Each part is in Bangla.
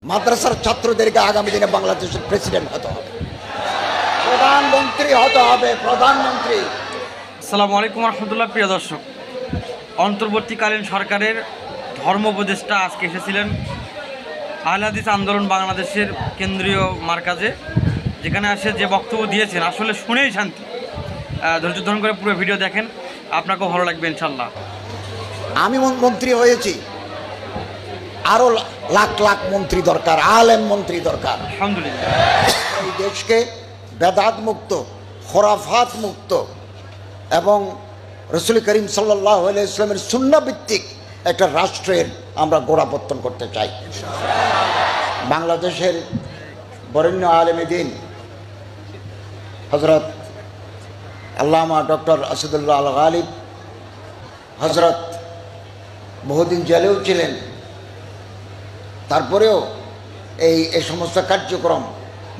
মাদ্রাসার ছাত্রদেরকে আগামী দিনে বাংলাদেশের প্রেসিডেন্ট হতে হবে, প্রধানমন্ত্রী হতে হবে, প্রধানমন্ত্রী। আসসালামু আলাইকুম রহমতুল্লাহ। প্রিয় দর্শক, অন্তর্বর্তীকালীন সরকারের ধর্ম উপদেষ্টা আজকে এসেছিলেন আহলে হাদিস আন্দোলন বাংলাদেশের কেন্দ্রীয় মার্কাজে, যেখানে এসে যে বক্তব্য দিয়েছেন আসলে শুনেই শান্তি। ধৈর্য ধারণ করে পুরো ভিডিও দেখেন, আপনাকেও ভালো লাগবে ইনশাল্লাহ। আমি মন্ত্রী হয়েছি, আরো লাখ লাখ মন্ত্রী দরকার, আলেম মন্ত্রী দরকার। আলহামদুলিল্লাহ, এই দেশকে বেদাত মুক্ত, খোরাফাত মুক্ত এবং রসুল করিম সাল্লাল্লাহু আলাইহি ওয়াসাল্লামের সুন্নাহ ভিত্তিক একটা রাষ্ট্রের আমরা গোড়াপত্তন করতে চাই। বাংলাদেশের বরেণ্য আলেমে দ্বীন হযরত আল্লামা ডক্টর আসাদুল্লাহ আল গালিব হযরত বহুদিন জেলেও ছিলেন, তারপরেও এই সমস্ত কার্যক্রম,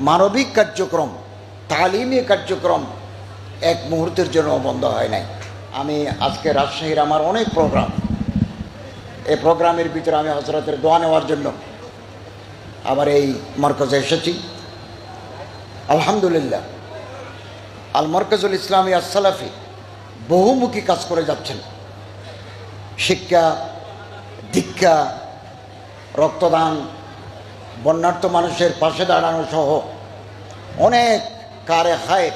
মানবিক কার্যক্রম, তালিমি কার্যক্রম এক মুহূর্তের জন্য বন্ধ হয় নাই। আমি আজকে রাজশাহীর আমার অনেক প্রোগ্রাম, এই প্রোগ্রামের ভিতরে আমি হযরতের দোয়া নেওয়ার জন্য আবার এই মারকাজে এসেছি। আলহামদুলিল্লাহ, আল মারকাজুল ইসলামী আসসালাফি বহুমুখী কাজ করে যাচ্ছেন। শিক্ষা, দীক্ষা, রক্তদান, বন্যার্থ মানুষের পাশে দাঁড়ানো সহ অনেক কারে খায়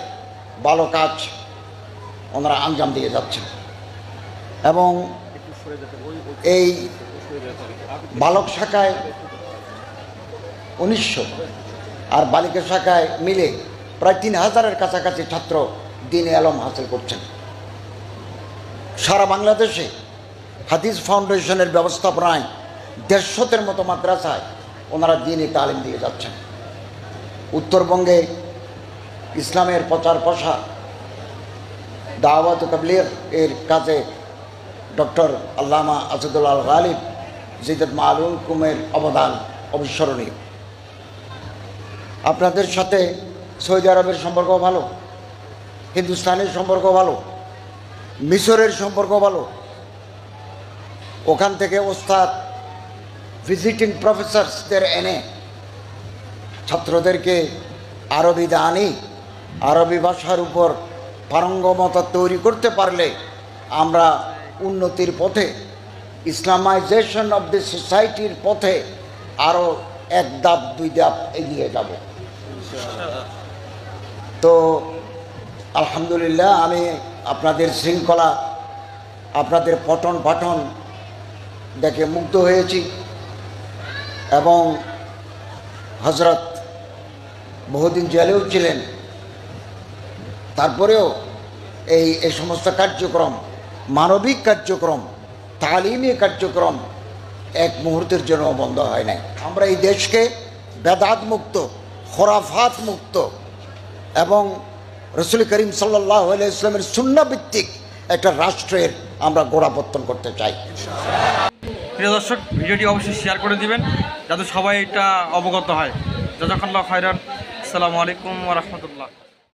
ভালো কাজ ওনারা আঞ্জাম দিয়ে যাচ্ছেন। এবং এই বালক শাখায় 1900 আর বালিকা শাখায় মিলে প্রায় 3000-এর কাছাকাছি ছাত্র দ্বীনে ইলম হাসিল করছেন। সারা বাংলাদেশে হাদিস ফাউন্ডেশনের ব্যবস্থাপনায় 150-এর মতো মাদ্রাসায় ওনারা দ্বীনি তালিম দিয়ে যাচ্ছেন। উত্তরবঙ্গে ইসলামের প্রচার প্রসার, দাওয়াত ও তাবলীগ এর কাজে ডক্টর আল্লামা আসাদুল্লাহ আল গালিব জিদাত মালুম কুমের অবদান অবিস্মরণীয়। আপনাদের সাথে সৌদি আরবের সম্পর্ক ভালো, হিন্দুস্তানের সম্পর্ক ভালো, মিশরের সম্পর্ক ভালো। ওখান থেকে ওস্তাদ ভিজিটিং প্রফেসরসদের এনে ছাত্রদেরকে আরবি দানি, আরবি ভাষার উপর পারঙ্গমতা তৈরি করতে পারলে আমরা উন্নতির পথে, ইসলামাইজেশন অফ দি সোসাইটির পথে আরও এক ধাপ দুই ধাপ এগিয়ে যাব। তো আলহামদুলিল্লাহ, আমি আপনাদের শৃঙ্খলা, আপনাদের পঠন পাঠন দেখে মুগ্ধ হয়েছি। এবং হযরত বহুদিন জেলেও ছিলেন, তারপরেও এই সমস্ত কার্যক্রম, মানবিক কার্যক্রম, তালিমি কার্যক্রম এক মুহূর্তের জন্য বন্ধ হয় নাই। আমরা এই দেশকে বেদাত মুক্ত, খোরাফাত মুক্ত এবং রসুল করিম সাল্লাল্লাহু আলাইহি ওয়াসাল্লামের সুন্নাহ ভিত্তিক একটা রাষ্ট্রের আমরা গোড়াপত্তন করতে চাই। প্রিয় দর্শক, ভিডিওটি অবশ্যই শেয়ার করে দিবেন যাতে সবাই এটা অবগত হয়। জাযাকাল্লাহু খাইরান। আসসালামু আলাইকুম ওয়া রাহমাতুল্লাহ।